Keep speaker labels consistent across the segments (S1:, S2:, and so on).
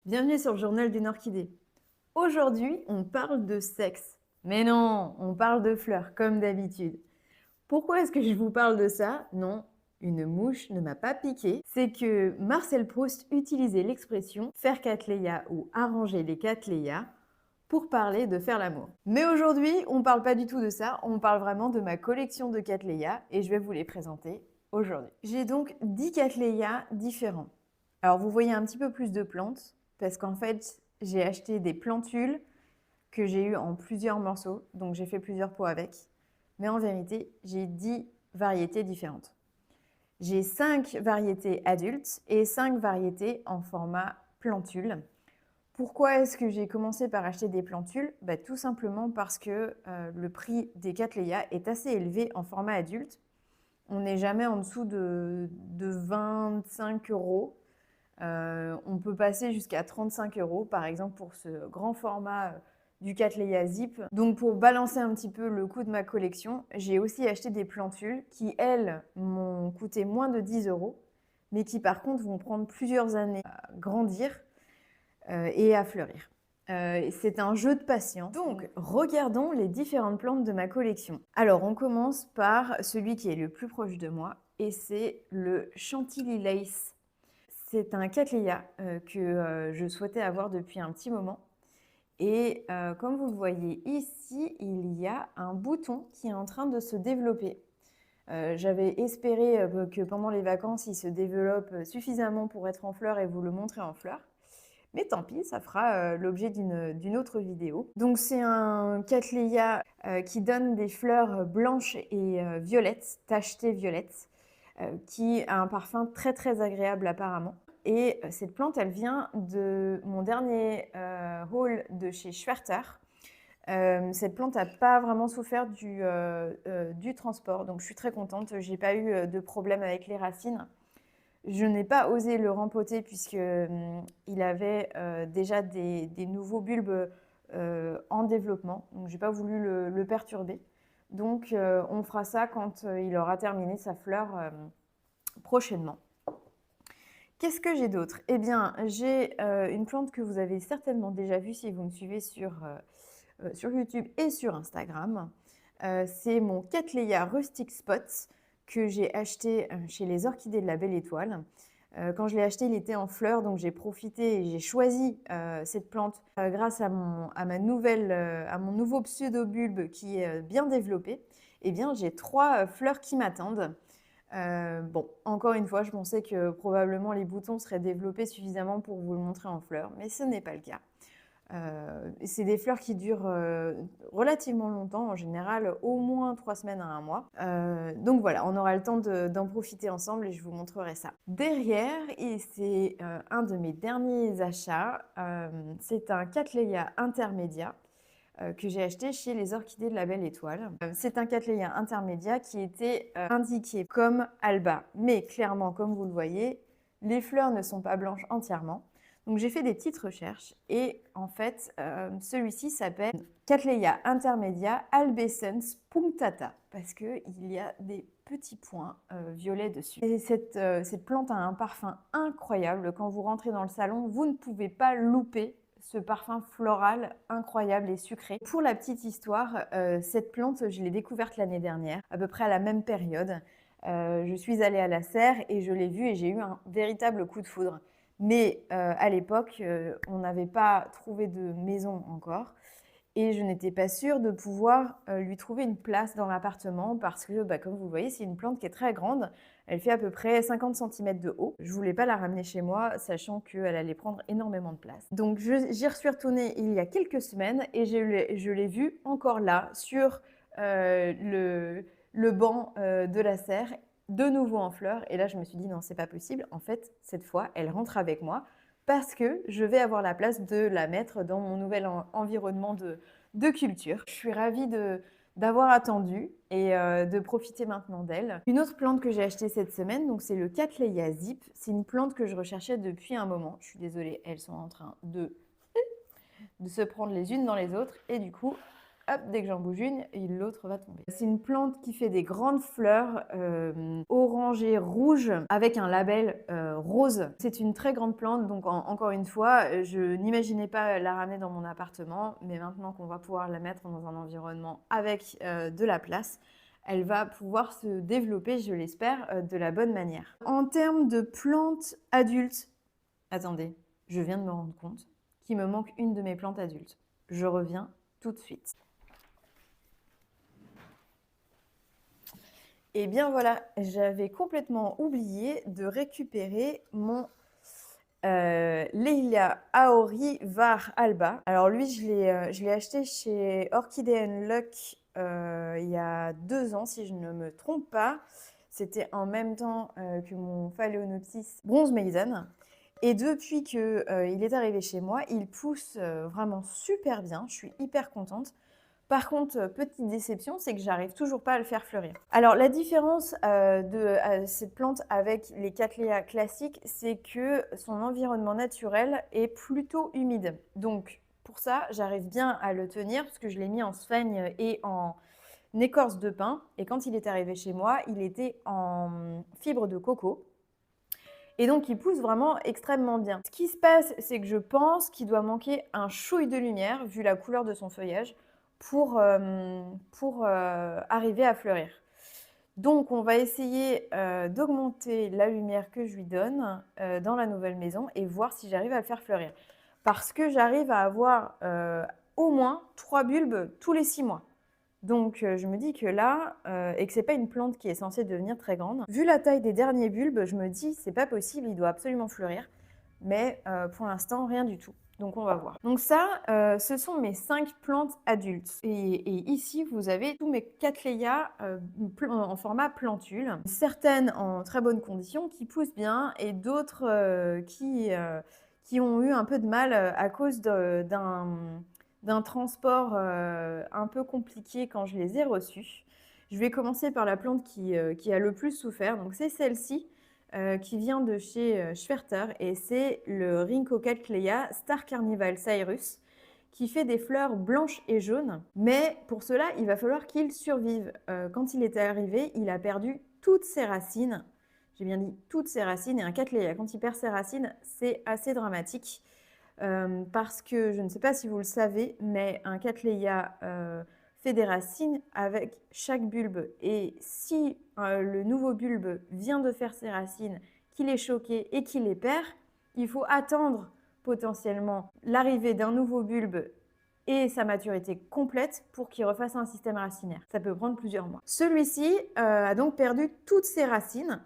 S1: Bienvenue sur le journal d'une orchidée. Aujourd'hui, on parle de sexe. Mais non, on parle de fleurs, comme d'habitude. Pourquoi est-ce que je vous parle de ça? Non, une mouche ne m'a pas piqué. C'est que Marcel Proust utilisait l'expression faire cattleya ou arranger les cattleyas pour parler de faire l'amour. Mais aujourd'hui, on ne parle pas du tout de ça, on parle vraiment de ma collection de cattleyas et je vais vous les présenter aujourd'hui. J'ai donc 10 cattleyas différents. Alors vous voyez un petit peu plus de plantes parce qu'en fait, j'ai acheté des plantules que j'ai eues en plusieurs morceaux, donc j'ai fait plusieurs pots avec. Mais en vérité, j'ai 10 variétés différentes. J'ai 5 variétés adultes et 5 variétés en format plantule. Pourquoi est-ce que j'ai commencé par acheter des plantules? Tout simplement parce que le prix des cattleyas est assez élevé en format adulte. On n'est jamais en dessous de 25 euros. On peut passer jusqu'à 35 euros, par exemple, pour ce grand format du Cattleya Zip. Donc, pour balancer un petit peu le coût de ma collection, j'ai aussi acheté des plantules qui, elles, m'ont coûté moins de 10 euros, mais qui, par contre, vont prendre plusieurs années à grandir et à fleurir. C'est un jeu de patience. Donc, regardons les différentes plantes de ma collection. Alors, on commence par celui qui est le plus proche de moi, et c'est le Chantilly Lace. C'est un cattleya que je souhaitais avoir depuis un petit moment. Et comme vous le voyez ici, il y a un bouton qui est en train de se développer. J'avais espéré que pendant les vacances, il se développe suffisamment pour être en fleurs et vous le montrer en fleurs. Mais tant pis, ça fera l'objet d'une autre vidéo. Donc c'est un cattleya qui donne des fleurs blanches et violettes, tachetées violettes, qui a un parfum très très agréable apparemment. Et cette plante, elle vient de mon dernier haul de chez Schwerter. Cette plante n'a pas vraiment souffert du transport, donc je suis très contente. Je n'ai pas eu de problème avec les racines. Je n'ai pas osé le rempoter puisqu'il avait déjà des nouveaux bulbes en développement, donc je n'ai pas voulu le perturber. Donc on fera ça quand il aura terminé sa fleur prochainement. Qu'est-ce que j'ai d'autre? Eh bien, j'ai une plante que vous avez certainement déjà vue si vous me suivez sur YouTube et sur Instagram. C'est mon Cattleya Rustic Spots que j'ai acheté chez les Orchidées de la Belle Étoile. Quand je l'ai acheté, il était en fleurs, donc j'ai profité et j'ai choisi cette plante grâce à mon nouveau pseudo-bulbe qui est bien développé. Eh bien, j'ai 3 fleurs qui m'attendent. Bon, encore une fois, je pensais que probablement les boutons seraient développés suffisamment pour vous le montrer en fleurs, mais ce n'est pas le cas. C'est des fleurs qui durent relativement longtemps, en général au moins 3 semaines à 1 mois. Donc voilà, on aura le temps d'en profiter ensemble et je vous montrerai ça. Derrière, et c'est un de mes derniers achats, c'est un Cattleya Intermédia que j'ai acheté chez les Orchidées de la Belle Étoile. C'est un Cattleya Intermédia qui était indiqué comme Alba, mais clairement, comme vous le voyez, les fleurs ne sont pas blanches entièrement. Donc j'ai fait des petites recherches et en fait, celui-ci s'appelle Cattleya Intermedia Albescens punctata parce qu'il y a des petits points violets dessus. Et cette plante a un parfum incroyable. Quand vous rentrez dans le salon, vous ne pouvez pas louper ce parfum floral incroyable et sucré. Pour la petite histoire, cette plante, je l'ai découverte l'année dernière, à peu près à la même période. Je suis allée à la serre et je l'ai vue et j'ai eu un véritable coup de foudre. Mais à l'époque, on n'avait pas trouvé de maison encore et je n'étais pas sûre de pouvoir lui trouver une place dans l'appartement parce que, comme vous le voyez, c'est une plante qui est très grande. Elle fait à peu près 50 cm de haut. Je ne voulais pas la ramener chez moi, sachant qu'elle allait prendre énormément de place. Donc j'y suis retournée il y a quelques semaines et je l'ai vue encore là, sur le banc de la serre, de nouveau en fleurs. Et là, je me suis dit, non, c'est pas possible. En fait, cette fois, elle rentre avec moi parce que je vais avoir la place de la mettre dans mon nouvel environnement de culture. Je suis ravie d'avoir attendu et de profiter maintenant d'elle. Une autre plante que j'ai achetée cette semaine, donc c'est le Cattleya Zip. C'est une plante que je recherchais depuis un moment. Je suis désolée, elles sont en train de se prendre les unes dans les autres et du coup, hop, dès que j'en bouge une, l'autre va tomber. C'est une plante qui fait des grandes fleurs orangées rouges avec un label rose. C'est une très grande plante, donc encore une fois, je n'imaginais pas la ramener dans mon appartement, mais maintenant qu'on va pouvoir la mettre dans un environnement avec de la place, elle va pouvoir se développer, je l'espère, de la bonne manière. En termes de plantes adultes, attendez, je viens de me rendre compte qu'il me manque une de mes plantes adultes. Je reviens tout de suite. Et bien voilà, j'avais complètement oublié de récupérer mon Leila Aori var Alba. Alors lui, je l'ai acheté chez Orchidea & Luck il y a 2 ans, si je ne me trompe pas. C'était en même temps que mon Phalaenopsis Bronze Maiden. Et depuis qu'il est arrivé chez moi, il pousse vraiment super bien. Je suis hyper contente. Par contre, petite déception, c'est que j'arrive toujours pas à le faire fleurir. Alors la différence de cette plante avec les Cattleya classiques, c'est que son environnement naturel est plutôt humide. Donc pour ça, j'arrive bien à le tenir parce que je l'ai mis en sphaigne et en écorce de pin. Et quand il est arrivé chez moi, il était en fibre de coco. Et donc, il pousse vraiment extrêmement bien. Ce qui se passe, c'est que je pense qu'il doit manquer un chouille de lumière, vu la couleur de son feuillage, pour arriver à fleurir. Donc, on va essayer d'augmenter la lumière que je lui donne dans la nouvelle maison et voir si j'arrive à le faire fleurir. Parce que j'arrive à avoir au moins 3 bulbes tous les 6 mois. Donc, je me dis que là, et que ce n'est pas une plante qui est censée devenir très grande, vu la taille des derniers bulbes, je me dis c'est pas possible, il doit absolument fleurir. Mais pour l'instant, rien du tout. Donc, on va voir. Donc ça, ce sont mes 5 plantes adultes. Et ici, vous avez tous mes Cattleya en format plantule. Certaines en très bonnes conditions, qui poussent bien, et d'autres qui ont eu un peu de mal à cause d'un transport un peu compliqué quand je les ai reçus. Je vais commencer par la plante qui a le plus souffert. Donc c'est celle-ci qui vient de chez Schwerter et c'est le Rinco Cattleya Star Carnival Cyrus qui fait des fleurs blanches et jaunes. Mais pour cela, il va falloir qu'il survive. Quand il était arrivé, il a perdu toutes ses racines. J'ai bien dit toutes ses racines. Et un Cattleya, quand il perd ses racines, c'est assez dramatique. Parce que je ne sais pas si vous le savez, mais un Cattleya fait des racines avec chaque bulbe. Et si le nouveau bulbe vient de faire ses racines, qu'il est choqué et qu'il les perd, il faut attendre potentiellement l'arrivée d'un nouveau bulbe et sa maturité complète pour qu'il refasse un système racinaire. Ça peut prendre plusieurs mois. Celui-ci a donc perdu toutes ses racines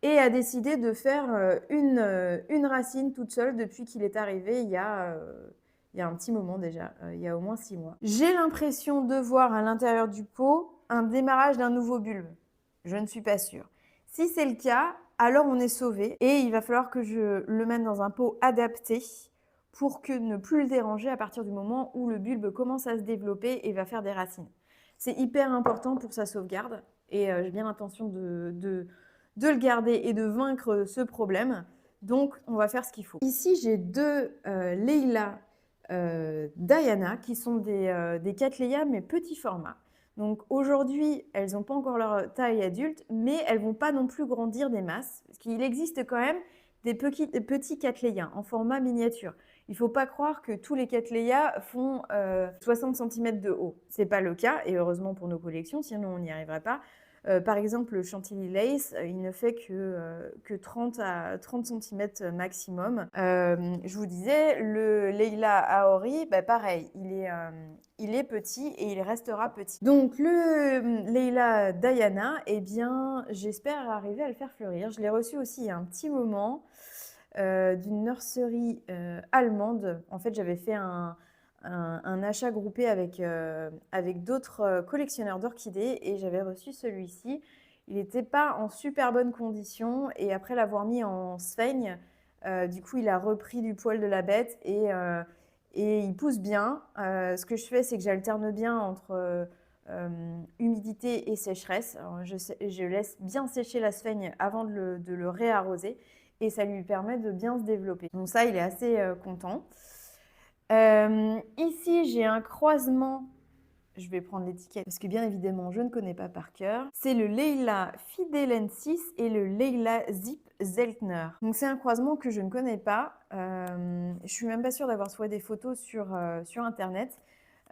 S1: et a décidé de faire une racine toute seule depuis qu'il est arrivé il y a un petit moment déjà, il y a au moins 6 mois. J'ai l'impression de voir à l'intérieur du pot un démarrage d'un nouveau bulbe. Je ne suis pas sûre. Si c'est le cas, alors on est sauvé et il va falloir que je le mette dans un pot adapté pour que ne plus le déranger à partir du moment où le bulbe commence à se développer et va faire des racines. C'est hyper important pour sa sauvegarde et j'ai bien l'intention de le garder et de vaincre ce problème. Donc, on va faire ce qu'il faut. Ici, j'ai 2 Leila Diana qui sont des Cattleya mais petits formats. Donc aujourd'hui, elles n'ont pas encore leur taille adulte, mais elles ne vont pas non plus grandir des masses. Parce qu'il existe quand même des petits Cattleya en format miniature. Il ne faut pas croire que tous les Cattleya font 60 cm de haut. Ce n'est pas le cas, et heureusement pour nos collections, sinon on n'y arriverait pas. Par exemple, le Chantilly Lace, il ne fait que 30 cm maximum. Je vous disais, le Leila Aori, bah pareil, il est petit et il restera petit. Donc le Leila Diana, eh bien, j'espère arriver à le faire fleurir. Je l'ai reçu aussi il y a un petit moment d'une nurserie allemande. En fait, j'avais fait un achat groupé avec d'autres collectionneurs d'orchidées et j'avais reçu celui-ci. Il n'était pas en super bonne condition et après l'avoir mis en sphaigne, du coup il a repris du poil de la bête et il pousse bien. Ce que je fais, c'est que j'alterne bien entre humidité et sécheresse. Alors, je laisse bien sécher la sphaigne avant de le réarroser et ça lui permet de bien se développer. Donc ça, il est assez content. Ici, j'ai un croisement je vais prendre l'étiquette parce que bien évidemment, je ne connais pas par cœur. C'est le Leila Fidelensis et le Leila Zip Zeltner. Donc c'est un croisement que je ne connais pas. Je suis même pas sûre d'avoir trouvé des photos sur Internet.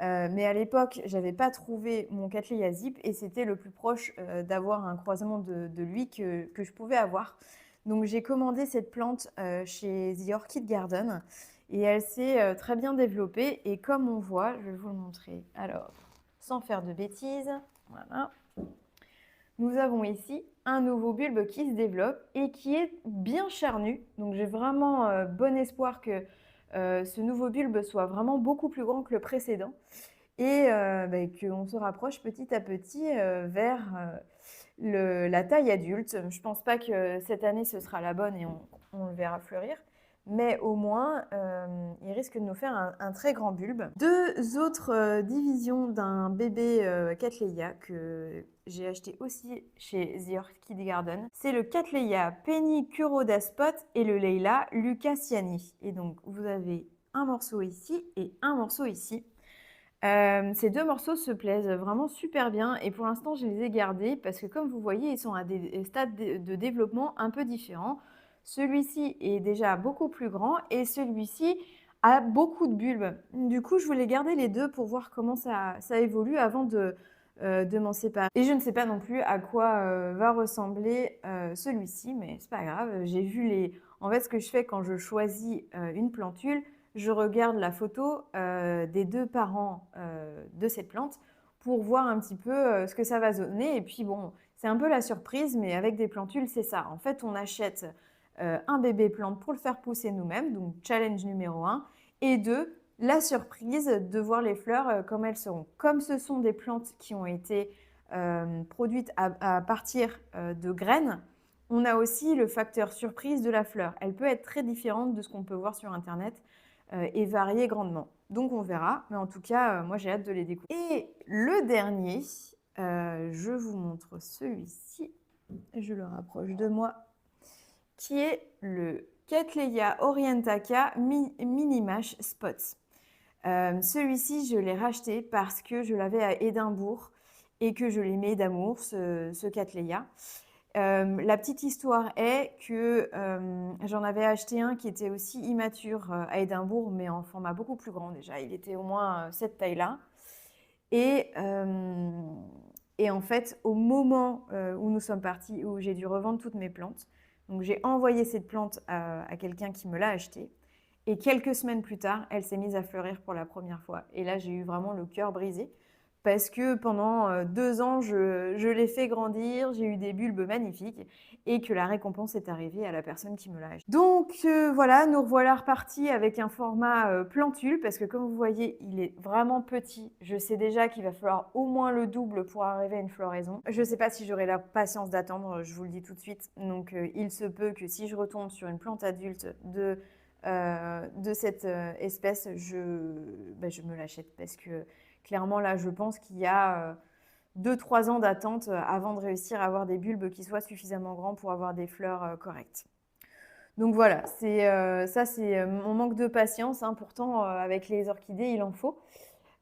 S1: Mais à l'époque, j'avais pas trouvé mon Cattleya Zip et c'était le plus proche d'avoir un croisement de lui que je pouvais avoir. Donc j'ai commandé cette plante chez The Orchid Garden et elle s'est très bien développée. Et comme on voit, je vais vous le montrer. Alors, sans faire de bêtises, voilà. Nous avons ici un nouveau bulbe qui se développe et qui est bien charnu. Donc j'ai vraiment bon espoir que ce nouveau bulbe soit vraiment beaucoup plus grand que le précédent et qu'on se rapproche petit à petit vers la taille adulte. Je ne pense pas que cette année ce sera la bonne et on le verra fleurir, mais au moins il risque de nous faire un très grand bulbe. Deux autres divisions d'un bébé Cattleya que j'ai acheté aussi chez The Orchid Garden. C'est le Cattleya Penny Kuroda Spot et le Leila Lucasiani. Et donc vous avez un morceau ici et un morceau ici. Ces deux morceaux se plaisent vraiment super bien et pour l'instant je les ai gardés parce que comme vous voyez ils sont à des stades de développement un peu différents. Celui-ci est déjà beaucoup plus grand et celui-ci a beaucoup de bulbes. Du coup je voulais garder les deux pour voir comment ça évolue avant de m'en séparer. Et je ne sais pas non plus à quoi va ressembler celui-ci, mais c'est pas grave. J'ai vu les... En fait ce que je fais quand je choisis une plantule, je regarde la photo des deux parents de cette plante pour voir un petit peu ce que ça va donner. Et puis bon, c'est un peu la surprise, mais avec des plantules, c'est ça. En fait, on achète un bébé plante pour le faire pousser nous-mêmes, donc challenge numéro 1. Et 2, la surprise de voir les fleurs comme elles seront. Comme ce sont des plantes qui ont été produites à partir de graines, on a aussi le facteur surprise de la fleur. Elle peut être très différente de ce qu'on peut voir sur Internet et varier grandement. Donc on verra, mais en tout cas, moi j'ai hâte de les découvrir. Et le dernier, je vous montre celui-ci, je le rapproche de moi, qui est le Cattleya Orientaka Minimash Spots. Celui-ci, je l'ai racheté parce que je l'avais à Édimbourg et que je l'aimais d'amour, ce Cattleya. La petite histoire est que j'en avais acheté un qui était aussi immature à Édimbourg, mais en format beaucoup plus grand déjà. Il était au moins cette taille-là. Et en fait, au moment où nous sommes partis, où j'ai dû revendre toutes mes plantes, donc j'ai envoyé cette plante à quelqu'un qui me l'a achetée. Et quelques semaines plus tard, elle s'est mise à fleurir pour la première fois. Et là, j'ai eu vraiment le cœur brisé parce que pendant 2 ans, je l'ai fait grandir, j'ai eu des bulbes magnifiques et que la récompense est arrivée à la personne qui me l'a acheté. Donc voilà, nous revoilà repartis avec un format plantule parce que comme vous voyez, il est vraiment petit. Je sais déjà qu'il va falloir au moins le double pour arriver à une floraison. Je ne sais pas si j'aurai la patience d'attendre, je vous le dis tout de suite. Donc il se peut que si je retombe sur une plante adulte de cette espèce, je me l'achète parce que clairement là je pense qu'il y a 2-3 ans d'attente avant de réussir à avoir des bulbes qui soient suffisamment grands pour avoir des fleurs correctes. Donc voilà, ça c'est mon manque de patience, hein. Pourtant avec les orchidées il en faut.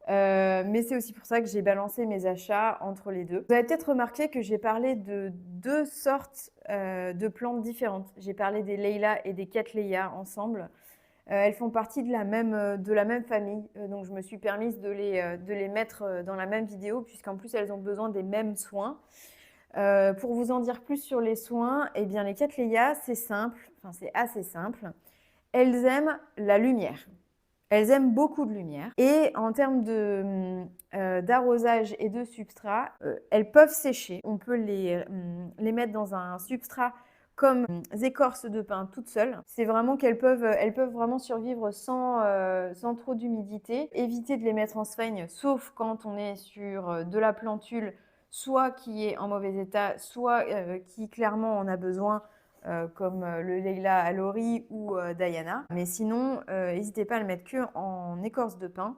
S1: Mais c'est aussi pour ça que j'ai balancé mes achats entre les deux. Vous avez peut-être remarqué que j'ai parlé de 2 sortes de plantes différentes. J'ai parlé des Leila et des Cattleya ensemble. Elles font partie de la même famille, donc je me suis permise de les mettre dans la même vidéo puisqu'en plus elles ont besoin des mêmes soins. Pour vous en dire plus sur les soins, eh bien les Cattleya, c'est simple, enfin c'est assez simple. Elles aiment la lumière. Elles aiment beaucoup de lumière et en termes d'arrosage et de substrat, elles peuvent sécher. On peut les mettre dans un substrat comme des écorces de pin toutes seules. C'est vraiment elles peuvent vraiment survivre sans trop d'humidité. Éviter de les mettre en sphaigne, sauf quand on est sur de la plantule, soit qui est en mauvais état, soit qui clairement en a besoin, comme le Leila Alori ou Diana. Mais sinon, n'hésitez pas à le mettre que en écorce de pin.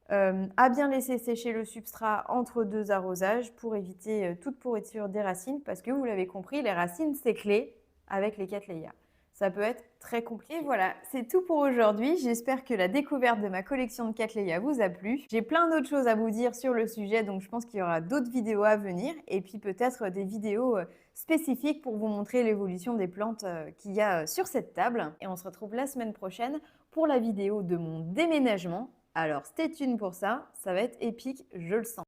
S1: À bien laisser sécher le substrat entre 2 arrosages pour éviter toute pourriture des racines parce que vous l'avez compris, les racines c'est clé avec les Cattleya. Ça peut être très compliqué. Et voilà, c'est tout pour aujourd'hui. J'espère que la découverte de ma collection de Cattleya vous a plu. J'ai plein d'autres choses à vous dire sur le sujet, donc je pense qu'il y aura d'autres vidéos à venir et puis peut-être des vidéos spécifiques pour vous montrer l'évolution des plantes qu'il y a sur cette table. Et on se retrouve la semaine prochaine pour la vidéo de mon déménagement. Alors, stay tuned pour ça, ça va être épique, je le sens.